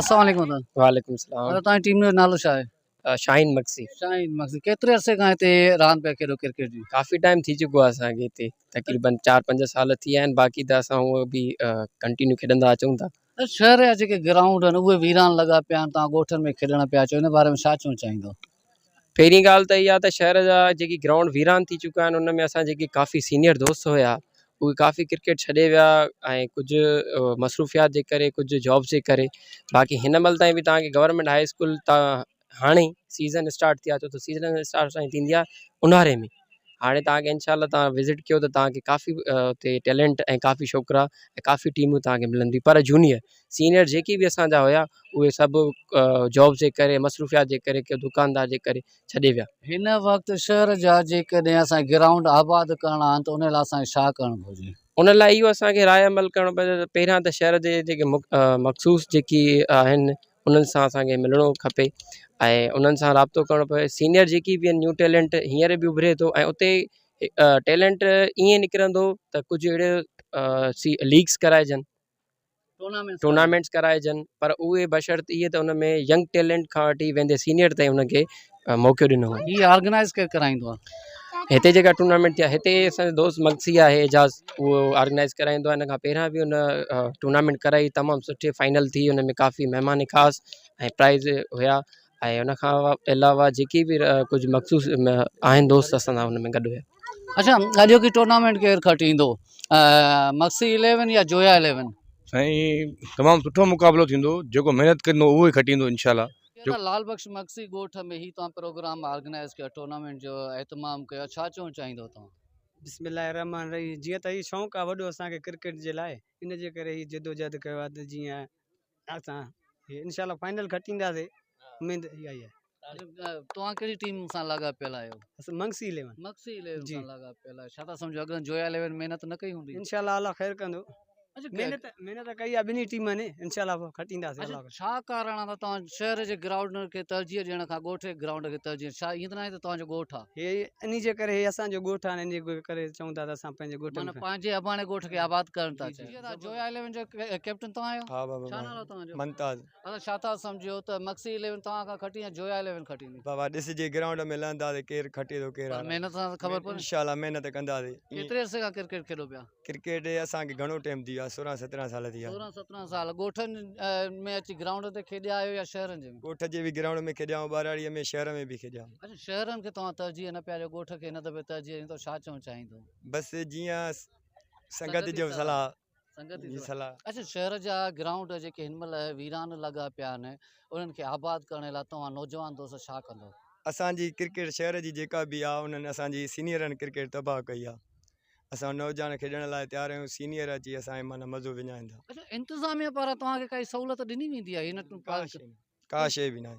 अस्सलाम वालेकुम त वालेकुम सलाम। तव्हांजी टीम जो नालो छा आहे? शाहीन मक्सी। शाहीन मक्सी। केतिरे अरसे खां हिते रांदि पिया खेॾो क्रिकेट जी? काफ़ी टाइम थी चुको आहे असांखे हिते, तक़रीबन 4-5 साल थी विया आहिनि। बाक़ी त असां उहो बि कंटिन्यू खेॾंदा अचूं था। शहर जा जेके ग्राउंड आहिनि उहे वीरान लॻा पिया आहिनि, तव्हां ॻोठनि में खेॾण पिया अचो, हिन बारे में छा चवणु चाहींदो? पहिरीं ॻाल्हि त इहा त शहर जा जेकी ग्राउंड वीरान थी चुका आहिनि, उन में असां जेके काफ़ी सीनियर दोस्त हुया उहे काफ़ी क्रिकेट छॾे विया ऐं कुझु मसरूफ़ियात जे करे, कुझु जॉब जे करे। बाक़ी हिन महिल ताईं बि तव्हांखे गवर्नमेंट हाई स्कूल हाणे सीज़न स्टार्ट थिया छो त सीज़न स्टार्ट असांजी थींदी आहे ऊन्हारे में। हाणे तव्हांखे इनशाला तव्हां विज़िट कयो त तव्हांखे काफ़ी उते टैलेंट ऐं काफ़ी छोकिरा ऐं काफ़ी टीमूं तव्हांखे मिलंदी। पर जूनियर सीनियर जेकी बि असांजा हुया उहे सभु जॉब जे करे, मसरूफ़ियात जे करे, के दुकानदार जे करे छॾे विया। हिन वक़्तु शहर जा जेकॾहिं असांखे ग्राउंड आबाद करणा आहिनि त उन लाइ असांखे छा करणु घुरिजे? उन लाइ इहो असांखे राय अमल करणो पए। पहिरियां त शहर जे जेके मख़सूस जेकी आहिनि उन्हनि सां असांखे मिलणो खपे ऐं उन्हनि सां राब्तो करणो पए। सीनियर जेकी बि आहिनि न्यू टैलेंट हींअर बि उभरे थो ऐं उते टैलेंट ईअं निकिरंदो त कुझु अहिड़े लीग्स कराइजनि, टूर्नामेंट्स कराइजनि, पर उहे बशर्त इहे त उन में यंग टैलेंट खां वठी वेंदे सीनियर ताईं उनखे मौक़ो ॾिनो वञे। हीअ ऑर्गेनाइज़ केरु कराईंदो आहे? हिते जेका टूर्नामेंट थिया हिते असांजो दोस्त मक्सी आहे एजाज़, उहो ऑर्गेनाइज़ कराईंदो आहे। हिन खां पहिरियां बि उन टूर्नामेंट कराई, तमामु सुठी फाइनल थी, हुन में काफ़ी महिमान ख़ासि ऐं प्राइज़ हुया ऐं उन खां अलावा जेकी बि कुझु मख़सूस आहिनि दोस्त असां हुन में गॾु हुया। अच्छा, अॼोकी टूर्नामेंट केरु खटींदो, मक्सी 11 या जोया 11? साईं तमामु सुठो मुक़ाबिलो थींदो, जेको महिनत कंदो उहो ई खटींदो इंशाल्लाह। लाल बख्श मक्सी ॻोठ में ही तव्हां प्रोग्राम ऑर्गेनाइज़ कयो, टूर्नामेंट जो एहतमाम कयो, छा चवणु चाहींदो तव्हां? बिस्मिल्लाहिर्रहमानिर्रहीम। जीअं त हीउ शौक़ु आहे वॾो असांखे क्रिकेट जे लाइ, इन जे करे हीउ जदोजहद कयो आहे त जीअं असां इंशाल्लाह फाइनल खटींदासीं, उमेद इहा ई आहे। तव्हां कहिड़ी टीम सां लॻा पियल आहियो? असां मक्सी 11। मक्सी 11 सां लॻा पियल आहियो। छा था सम्झो अगरि जोया 11 महिनत न कई हूंदी? इंशाल्लाह अल्लाह ख़ैर कंदो। महिनत कई आहे ॿिन्ही टीमनि, इंशाल्लाह खटींदासीं। छा कारण आहे त तव्हां शहर जे ग्राउंड खे तरजीह ॾियण खां ॻोठ जे ग्राउंड खे तरजीह, छा ईअं त न आहे त तव्हांजो ॻोठ आहे? हे इन जे करे हे असांजो ॻोठ आहे, इन जे करे चऊं था त असां पंहिंजे ॻोठ में पंहिंजे अबाणे ॻोठ खे आबाद करण था चाहियो। जोया 11 जो कैप्टन तव्हां आहियो? हा बाबा, छा नालो तव्हांजो? मुमताज़। असां छा था सम्झो त मक्सी 11 तव्हां खां खटी या जोया 11 खटींदी? बाबा ॾिसजे ग्राउंड में लहंदासीं केरु खटे थो केरु हारे। महिनत सां ख़बर पवंदी। इंशाल्लाह महिनत कंदासीं। केतिरे अरसे खां क्रिकेट खेॾो पिया? क्रिकेट असांखे घणो टाइम थी वियो आहे, 16-17 साल थी विया। 16-17 साल। ॻोठनि में अची ग्राउंड ते खेॾिया आहियो या शहरनि जे में? ॻोठ जे बि ग्राउंड में खेॾिया आहियूं, ॿाराड़ीअ में, शहर में बि खेॾिया आहियूं। अच्छा, शहरनि खे तव्हां तरजीह न पिया ॾियो, ॻोठ खे हिन दफ़े तरजीह ॾींदो, छा चवणु चाहींदो? बसि जीअं संगत जो सलाह। संगत जी सलाह। अच्छा, शहर जा ग्राउंड जेके हिन महिल वीरान लॻा पिया आहिनि, उन्हनि खे आबाद करण लाइ तव्हां नौजवान दोस्त छा कंदो? असांजी क्रिकेट शहर जी जेका बि आहे उन्हनि असांजी सीनियरनि क्रिकेट तबाह कई आहे। असां नौजवान खेॾण लाइ तयारु आहियूं, सीनियर अची असांखे माना मज़ो विञाईंदा। अच्छा, इंतिज़ामिया पारां तव्हांखे काई सहूलियत ॾिनी वेंदी आहे? हिन का शइ बि न आहे।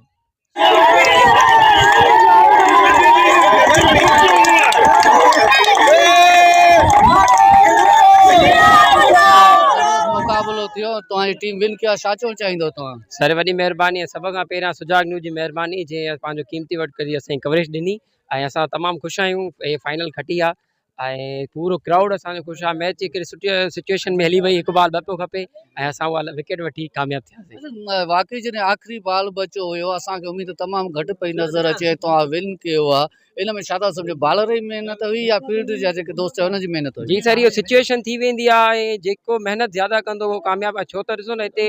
मुक़ाबिलो थियो, तव्हांजी टीम विन कयो, छा चवणु चाहींदो तव्हां? सर वॾी महिरबानी आहे, सभ खां पहिरियां सुजाग न्यूज़ जी महिरबानी, जंहिं पंहिंजो क़ीमती वक़्तु करी असांजी कवरेज ॾिनी ऐं असां तमामु ख़ुशि आहियूं हे फाइनल खटी आहे ऐं पूरो क्राउड असांजो ख़ुशि आहे। मैच हिकिड़ी सुठी सिचुएशन में हली वई, हिकु बॉल ॿ पियो खपे ऐं असां उहा विकेट वठी कामयाबु थियासीं। वाक़ई जॾहिं आख़िरी बॉल बचियो हुयो, असांखे उमेद तमामु घटि पई नज़र अचे, तव्हां विन कयो आहे, इन में छा था सम्झो, बॉलर जी महिनत हुई या फील्ड जा जेके दोस्त हुनजी महिनत हुई? जी सर, इहो सिचुएशन थी वेंदी आहे ऐं जेको महिनत ज़्यादा कंदो उहो कामयाबु आहे। छो त ॾिसो न हिते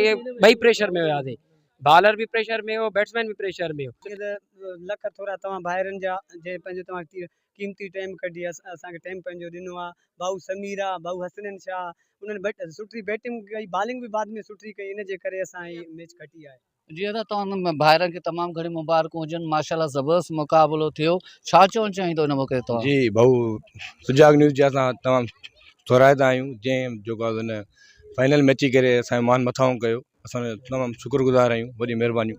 ॿई प्रेशर में हुयासीं, बॉलर बि प्रेशर में हो, बैट्समैन बि प्रेशर में हो। लख थोरा तव्हां ॿाहिरनि जा जे पंहिंजो तव्हां कीमती टाइम कढी असांखे टाइम पंहिंजो ॾिनो आहे। भाऊ समीर आहे, भाऊ हसनैन शाह, उन्हनि सुठी बैटिंग कई, बॉलिंग बि बाद में सुठी कई, इन जे करे असां हीअ मैच खटी आहे। जीअं त तव्हां ॿाहिरनि खे तमामु घणी मुबारकूं हुजनि, माशाल्लाह ज़बरदस्त मुक़ाबिलो थियो, छा चवणु चाहींदो हिन मौक़े ते? जी भाऊ, सुजाग न्यूज़ जा असां तमामु थोराईंदा आहियूं, जंहिं जेको हुन फाइनल में अची करे असांजो मान मथाऊं कयो, असां तमामु शुक्रगुज़ार आहियूं, वॾी महिरबानी।